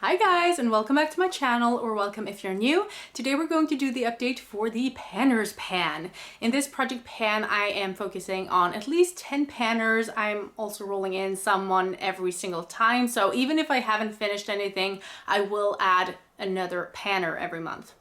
Hi guys, and welcome back to my channel, or welcome if you're new. Today we're going to do the update for the Panner's Pan. In this project pan, I am focusing on at least 10 panners. I'm also rolling in someone every single time, so even if I haven't finished anything, I will add another panner every month.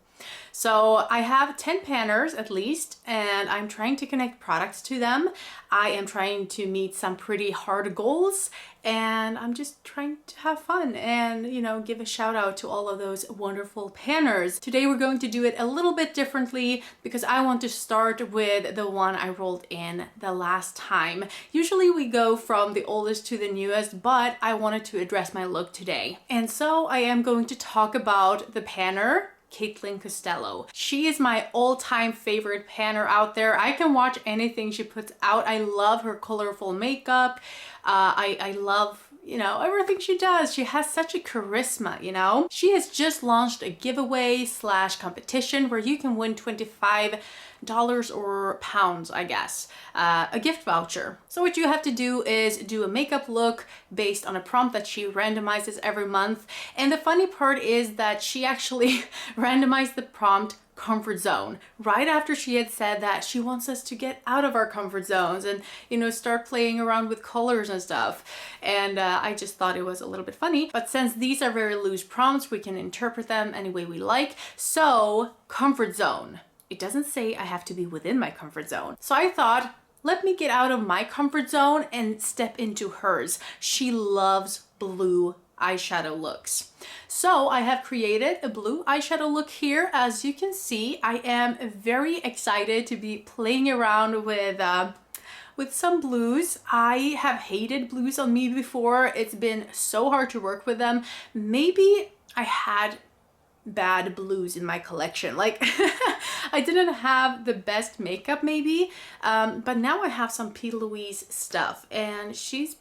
So I have 10 panners at least, and I'm trying to connect products to them. I am trying to meet some pretty hard goals, and I'm just trying to have fun and, you know, give a shout out to all of those wonderful panners. Today we're going to do it a little bit differently because I want to start with the one I rolled in the last time. Usually we go from the oldest to the newest, but I wanted to address my look today. And so I am going to talk about the panner Costello. She is my all-time favorite panner out there. I can watch anything she puts out. I love her colorful makeup. I love, you know, everything she does. She has such a charisma, you know. She has just launched a giveaway slash competition where you can win $25 or pounds, I guess, a gift voucher. So what you have to do is do a makeup look based on a prompt that she randomizes every month. And the funny part is that she actually randomized the prompt comfort zone right after she had said that she wants us to get out of our comfort zones and, you know, start playing around with colors and stuff. And I just thought it was a little bit funny. But since these are very loose prompts, we can interpret them any way we like. So comfort zone. It doesn't say I have to be within my comfort zone. So I thought, let me get out of my comfort zone and step into hers. She loves blue eyeshadow looks. So I have created a blue eyeshadow look here. As you can see, I am very excited to be playing around with some blues. I have hated blues on me before. It's been so hard to work with them. Maybe I had bad blues in my collection. Like I didn't have the best makeup maybe, but now I have some Louise stuff and she's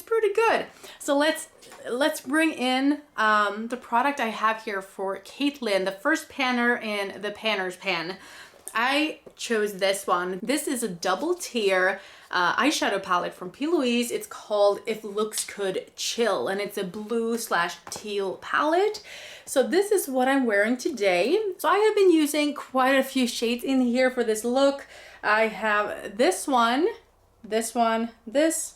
pretty good. So let's bring in the product I have here for Caitlin, the first panner in the Panner's Pan. I chose this one. This is a double tier eyeshadow palette from Louise. It's called If Looks Could Chill, and it's a blue slash teal palette. So this is what I'm wearing today. So I have been using quite a few shades in here for this look. I have this one, this one, this,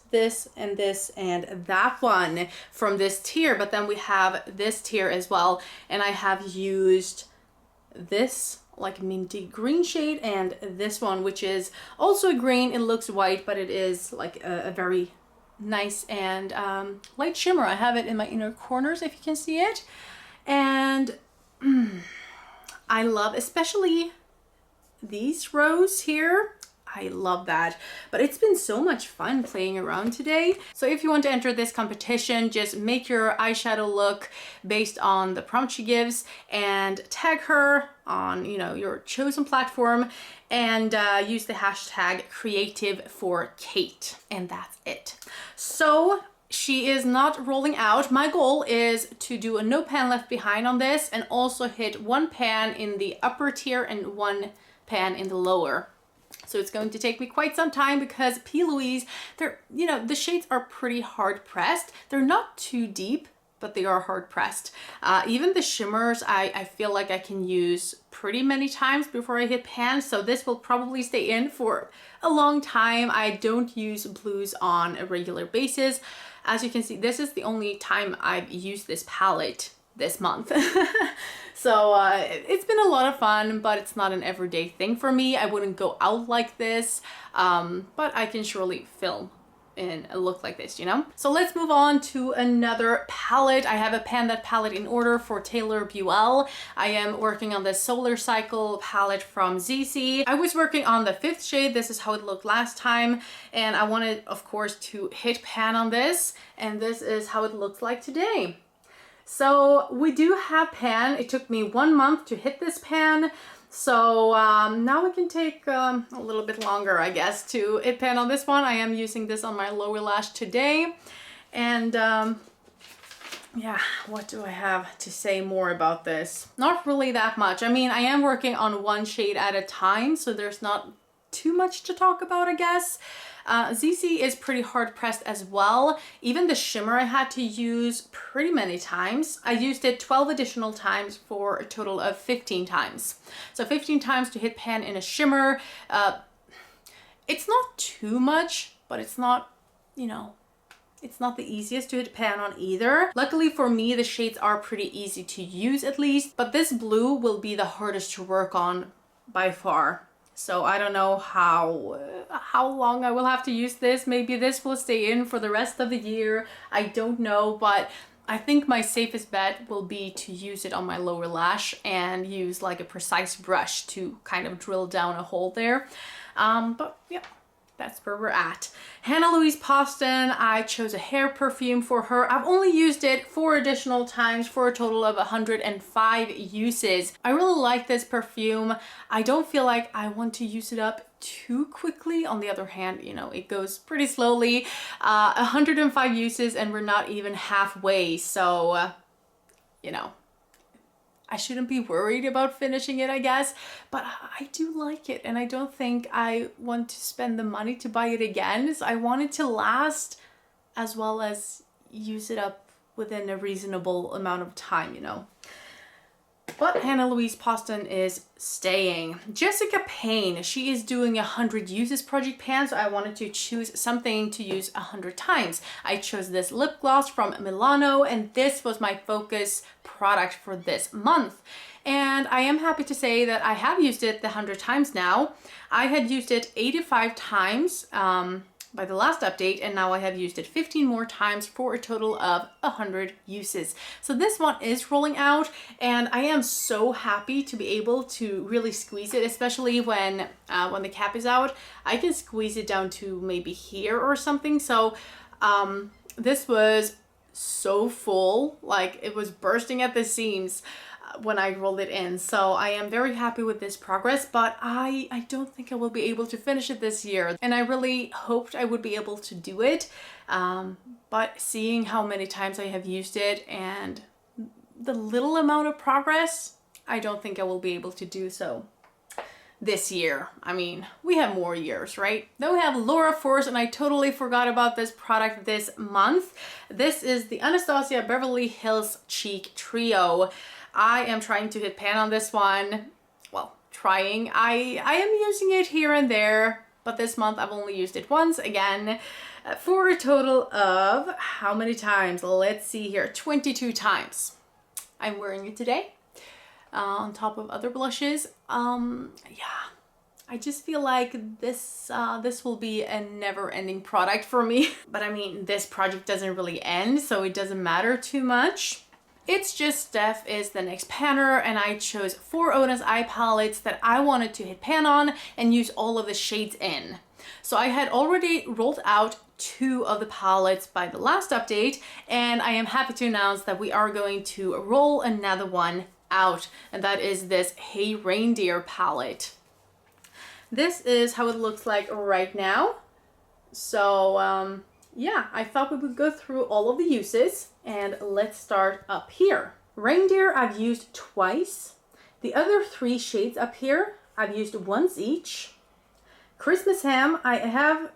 and this, and that one from this tier. But then we have this tier as well. And I have used this like minty green shade and this one, which is also a green. It looks white, but it is like a very nice and light shimmer. I have it in my inner corners if you can see it. And I love especially these rows here. I love that, but it's been so much fun playing around today. So if you want to enter this competition, just make your eyeshadow look based on the prompt she gives and tag her on, you know, your chosen platform and use the hashtag #creative4kate, and that's it. So she is not rolling out. My goal is to do a no pan left behind on this and also hit one pan in the upper tier and one pan in the lower. So it's going to take me quite some time because Louise, they're, you know, the shades are pretty hard pressed. They're not too deep, but they are hard pressed. Even the shimmers, I feel like I can use pretty many times before I hit pan. So this will probably stay in for a long time. I don't use blues on a regular basis. As you can see, this is the only time I've used this palette this month. So it's been a lot of fun, but it's not an everyday thing for me. I wouldn't go out like this, but I can surely film in a look like this, you know? So let's move on to another palette. I have a Pan That palette in order for Taylor Buell. I am working on the Solar Cycle palette from ZC. I was working on the 5th shade. This is how it looked last time. And I wanted, of course, to hit pan on this. And this is how it looks like today. So we do have pan. It took me 1 month to hit this pan. So now we can take a little bit longer, I guess, to hit pan on this one. I am using this on my lower lash today. And yeah, what do I have to say more about this? Not really that much. I mean, I am working on one shade at a time, so there's not too much to talk about, I guess. ZC is pretty hard pressed as well. Even the shimmer I had to use pretty many times. I used it 12 additional times for a total of 15 times. So 15 times to hit pan in a shimmer. It's not too much, but it's not, you know, it's not the easiest to hit pan on either. Luckily for me, the shades are pretty easy to use at least, but this blue will be the hardest to work on by far. So I don't know how long I will have to use this. Maybe this will stay in for the rest of the year. I don't know, but I think my safest bet will be to use it on my lower lash and use like a precise brush to kind of drill down a hole there. But yeah, that's where we're at. Louise Poston, I chose a hair perfume for her. I've only used it 4 additional times for a total of 105 uses. I really like this perfume. I don't feel like I want to use it up too quickly. On the other hand, you know, it goes pretty slowly. 105 uses and we're not even halfway. So, you know, I shouldn't be worried about finishing it, I guess, but I do like it and I don't think I want to spend the money to buy it again. So I want it to last as well as use it up within a reasonable amount of time, you know. But Louise Poston is staying. Jessica Payne, she is doing 100 uses project pan, so I wanted to choose something to use 100 times. I chose this lip gloss from Milano, and this was my focus product for this month. And I am happy to say that I have used it the 100 times now. I had used it 85 times by the last update, and now I have used it 15 more times for a total of 100 uses. So this one is rolling out, and I am so happy to be able to really squeeze it, especially when the cap is out. I can squeeze it down to maybe here or something. So this was so full, like it was bursting at the seams when I rolled it in. So I am very happy with this progress, but I don't think I will be able to finish it this year. And I really hoped I would be able to do it. But seeing how many times I have used it and the little amount of progress, I don't think I will be able to do so this year. I mean, we have more years, right? Then we have Laura Force, and I totally forgot about this product this month. This is the Anastasia Beverly Hills Cheek Trio. I am trying to hit pan on this one. Well, trying. I am using it here and there, but this month I've only used it once again for a total of how many times? Let's see here, 22 times. I'm wearing it today on top of other blushes. Yeah, I just feel like this will be a never-ending product for me. But I mean, this project doesn't really end, so it doesn't matter too much. It's just Steph is the next panner, and I chose 4 Ona's eye palettes that I wanted to hit pan on and use all of the shades in. So I had already rolled out 2 of the palettes by the last update, and I am happy to announce that we are going to roll another one out, and that is this Hey Reindeer palette. This is how it looks like right now. So yeah, I thought we would go through all of the uses, and let's start up here. Reindeer I've used twice. The other 3 shades up here I've used once each. Christmas Ham I have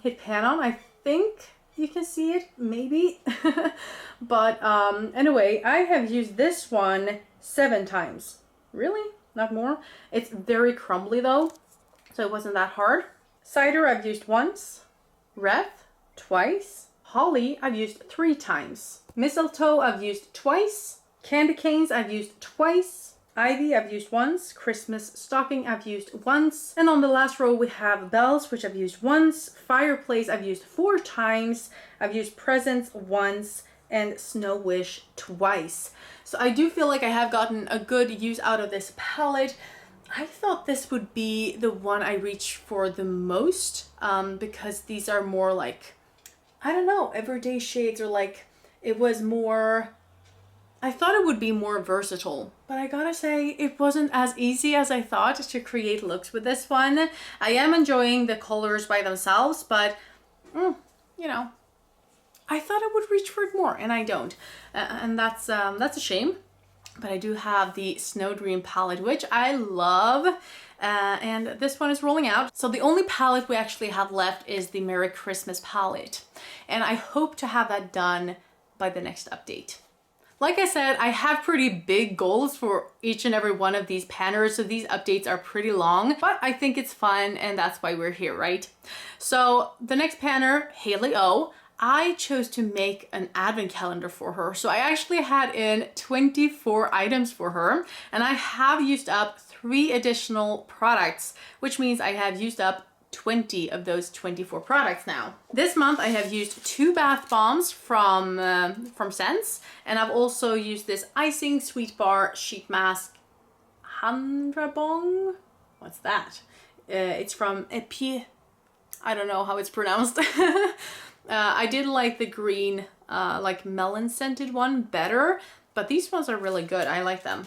hit pan on. I think you can see it, maybe. But anyway, I have used this one 7 times. Really? Not more? It's very crumbly though, so it wasn't that hard. Cider I've used once. Wreath twice. Holly I've used 3 times. Mistletoe I've used twice. Candy canes I've used twice. Ivy I've used once. Christmas stocking I've used once. And on the last row we have bells, which I've used once. Fireplace I've used 4 times. I've used presents once, and Snow Wish twice. So I do feel like I have gotten a good use out of this palette. I thought this would be the one I reach for the most, because these are more like, I don't know, everyday shades, or like, it was more, I thought it would be more versatile, but I gotta say it wasn't as easy as I thought to create looks with this one. I am enjoying the colors by themselves, but you know, I thought I would reach for it more, and I don't, and that's a shame. But I do have the Snow Dream palette, which I love. and this one is rolling out. So the only palette we actually have left is the Merry Christmas palette. And I hope to have that done by the next update. Like I said, I have pretty big goals for each and every one of these panners, so these updates are pretty long, but I think it's fun and that's why we're here, right? So the next panner, Hailey O, I chose to make an advent calendar for her. So I actually had in 24 items for her, and I have used up 3 additional products, which means I have used up 20 of those 24 products now. This month I have used 2 bath bombs from Sense, and I've also used this icing sweet bar sheet mask Handrabong. What's that? It's from Epi. I don't know how it's pronounced. I did like the green, like melon scented one better, but these ones are really good. I like them.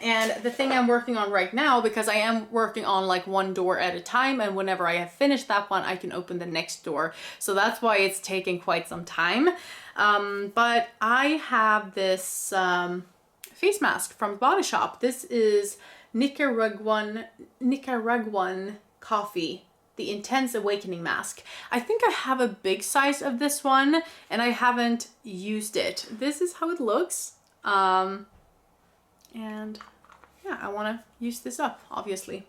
And the thing I'm working on right now, because I am working on like one door at a time, and whenever I have finished that one, I can open the next door. So that's why it's taking quite some time. But I have this face mask from the Body Shop. This is Nicaraguan Coffee, the Intense Awakening Mask. I think I have a big size of this one and I haven't used it. This is how it looks. And yeah, I want to use this up, obviously.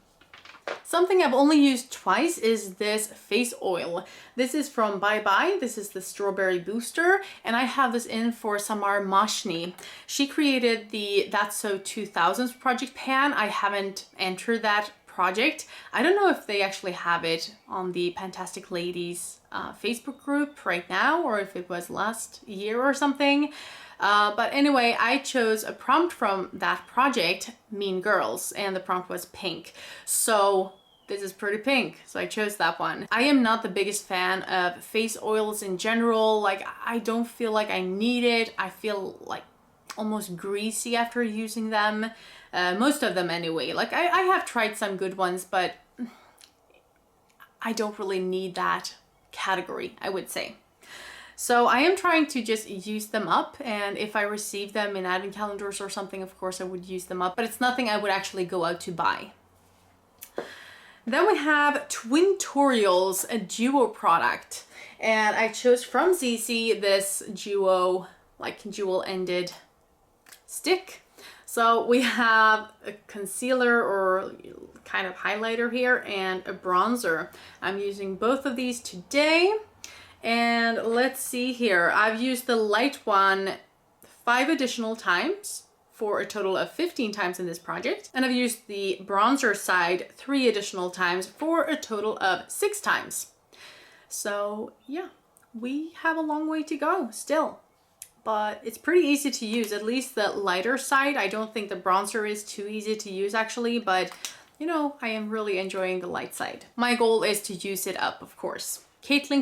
Something I've only used twice is this face oil. This is from Bye Bye. This is the Strawberry Booster, and I have this in for Samar Mashni. She created the That's So 2000s project pan. I haven't entered that project. I don't know if they actually have it on the Fantastic Ladies Facebook group right now, or if it was last year or something. But anyway, I chose a prompt from that project, Mean Girls, and the prompt was pink. So this is pretty pink, so I chose that one. I am not the biggest fan of face oils in general. Like, I don't feel like I need it. I feel like almost greasy after using them. Most of them anyway. Like, I have tried some good ones, but I don't really need that category, I would say. So I am trying to just use them up, and if I receive them in advent calendars or something, of course I would use them up, but it's nothing I would actually go out to buy. Then we have Twintorials, a duo product, and I chose from ZC this duo, like dual-ended stick. So we have a concealer or kind of highlighter here and a bronzer. I'm using both of these today. And let's see here, I've used the light one 5 additional times for a total of 15 times in this project. And I've used the bronzer side 3 additional times for a total of 6 times. So yeah, we have a long way to go still, but it's pretty easy to use, at least the lighter side. I don't think the bronzer is too easy to use actually, but you know, I am really enjoying the light side. My goal is to use it up, of course.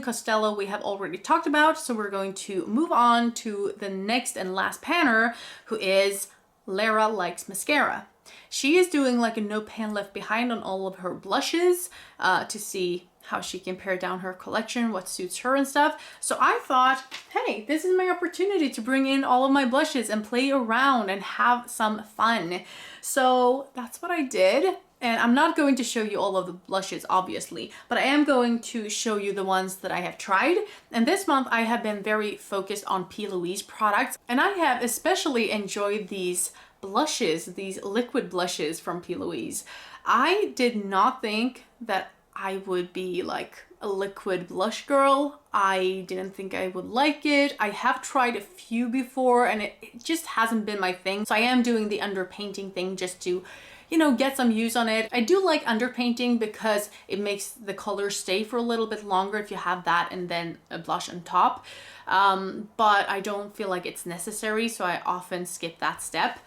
Costello we have already talked about, so we're going to move on to the next and last panner, who is Laralikesmascara. She is doing like a no pan left behind on all of her blushes to see how she can pare down her collection, what suits her and stuff. So I thought, hey, this is my opportunity to bring in all of my blushes and play around and have some fun. So that's what I did. And I'm not going to show you all of the blushes, obviously, but I am going to show you the ones that I have tried. And this month I have been very focused on Louise products, and I have especially enjoyed these blushes, these liquid blushes from Louise. I did not think that I would be like a liquid blush girl. I didn't think I would like it. I have tried a few before and it just hasn't been my thing. So I am doing the underpainting thing just to, you know, get some use on it. I do like underpainting because it makes the color stay for a little bit longer if you have that and then a blush on top. But I don't feel like it's necessary, so I often skip that step.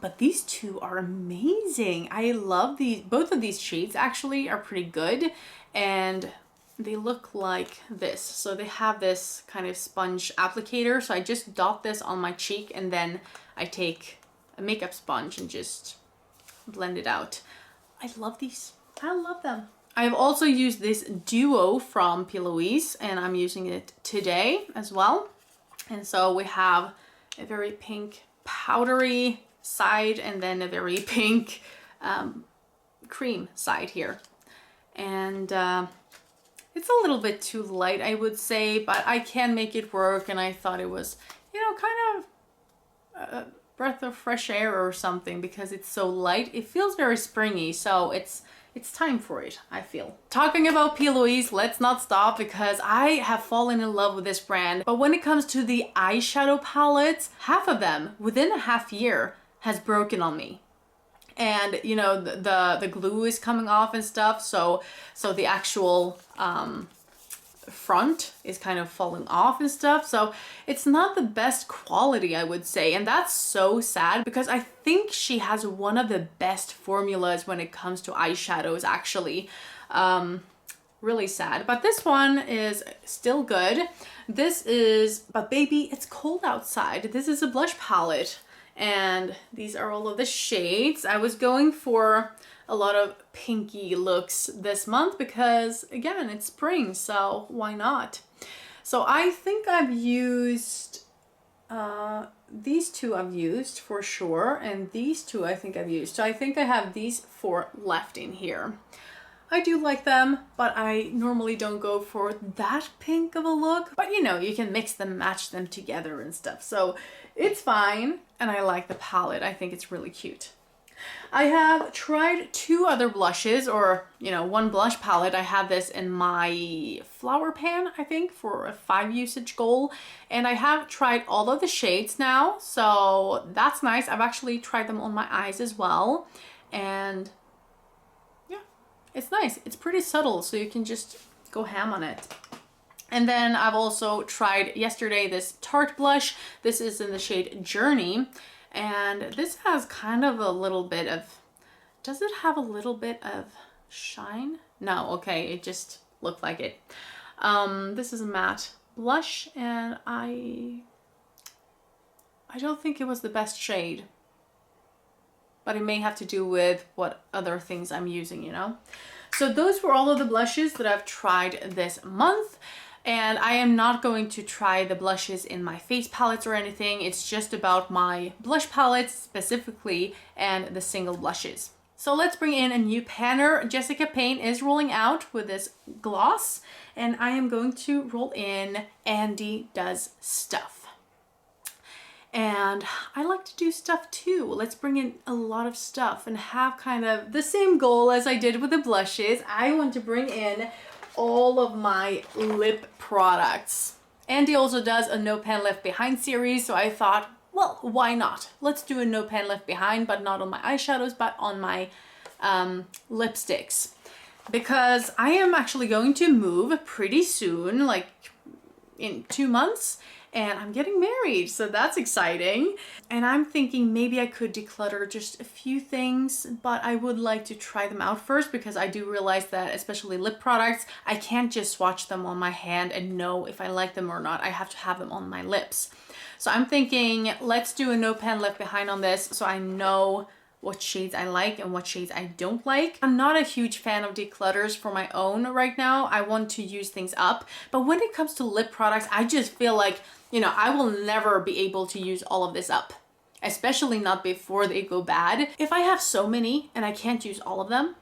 But these two are amazing. I love these. Both of these shades actually are pretty good, and they look like this. So they have this kind of sponge applicator. So I just dot this on my cheek and then I take a makeup sponge and just blend it out. I love these. I love them. I have also used this duo from Louise and I'm using it today as well. And so we have a very pink powdery side and then a very pink cream side here. And it's a little bit too light, I would say, but I can make it work. And I thought it was, you know, kind of a breath of fresh air or something because it's so light. It feels very springy, so it's time for it, I feel. Talking about P. Louise, let's not stop because I have fallen in love with this brand. But when it comes to the eyeshadow palettes, half of them within a half year has broken on me. And you know, the glue is coming off and stuff, so the actual front is kind of falling off and stuff, so it's not the best quality, I would say, and that's so sad because I think she has one of the best formulas when it comes to eyeshadows, actually. Really sad, but this one is still good. This is, but baby, it's cold outside. This is a blush palette, and these are all of the shades. I was going for a lot of pinky looks this month because, again, it's spring, so why not? So I think I've used these two I've used for sure, and these two I think I've used. So I think I have these 4 left in here. I do like them, but I normally don't go for that pink of a look. But you know, you can mix them, match them together and stuff. So it's fine, and I like the palette. I think it's really cute. I have tried 2 other blushes, or you know, 1 blush palette. I have this in my flower pan, I think, for a 5 usage goal, and I have tried all of the shades now, so that's nice. I've actually tried them on my eyes as well, and yeah, it's nice. It's pretty subtle, so you can just go ham on it. And then I've also tried yesterday this Tarte blush. This is in the shade Journey. And this has kind of a little bit of, does it have a little bit of shine? No, okay, it just looked like it. This is a matte blush, and I don't think it was the best shade, but it may have to do with what other things I'm using, you know? So those were all of the blushes that I've tried this month. And I am not going to try the blushes in my face palettes or anything. It's just about my blush palettes specifically and the single blushes. So let's bring in a new panner. Jessica Payne is rolling out with this gloss, and I am going to roll in Andi Does Stuff. And I like to do stuff too. Let's bring in a lot of stuff and have kind of the same goal as I did with the blushes. I want to bring in all of my lip products. Andi also does a No Pan Left Behind series, so I thought, well, why not? Let's do a No Pan Left Behind, but not on my eyeshadows, but on my lipsticks. Because I am actually going to move pretty soon, like in 2 months, and I'm getting married, so that's exciting. And I'm thinking maybe I could declutter just a few things, but I would like to try them out first because I do realize that, especially lip products, I can't just swatch them on my hand and know if I like them or not. I have to have them on my lips. So I'm thinking, let's do a No Pan Left Behind on this so I know what shades I like and what shades I don't like. I'm not a huge fan of declutters for my own right now. I want to use things up. But when it comes to lip products, I just feel like, you know, I will never be able to use all of this up, especially not before they go bad. If I have so many and I can't use all of them,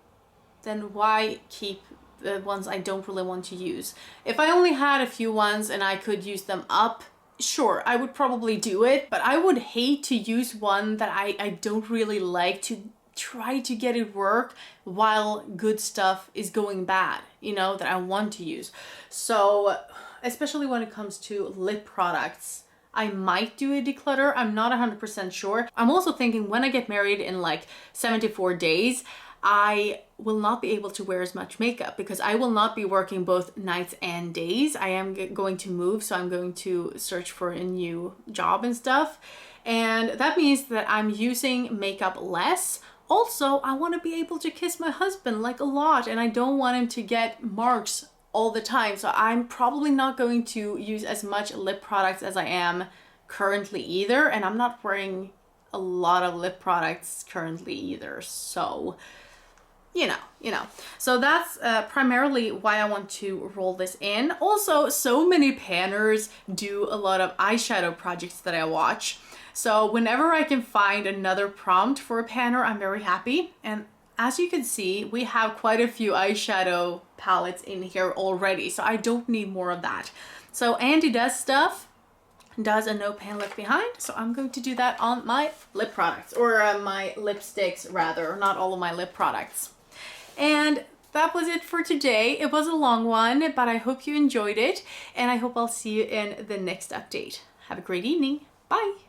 then why keep the ones I don't really want to use? If I only had a few ones and I could use them up, sure, I would probably do it, but I would hate to use one that I don't really like to try to get it work while good stuff is going bad, you know, that I want to use. So especially when it comes to lip products, I might do a declutter. I'm not 100% sure. I'm also thinking when I get married in like 74 days, I will not be able to wear as much makeup because I will not be working both nights and days. I am going to move, so I'm going to search for a new job and stuff. And that means that I'm using makeup less. Also, I want to be able to kiss my husband like a lot, and I don't want him to get marks all the time. So I'm probably not going to use as much lip products as I am currently either. And I'm not wearing a lot of lip products currently either. So you know. So that's primarily why I want to roll this in. Also, so many panners do a lot of eyeshadow projects that I watch. So whenever I can find another prompt for a panner, I'm very happy. And as you can see, we have quite a few eyeshadow palettes in here already, so I don't need more of that. So Andi does a no pan left behind, so I'm going to do that on my lip products, or my lipsticks rather, not all of my lip products. And that was it for today. It was a long one, but I hope you enjoyed it, and I hope I'll see you in the next update. Have a great evening. Bye.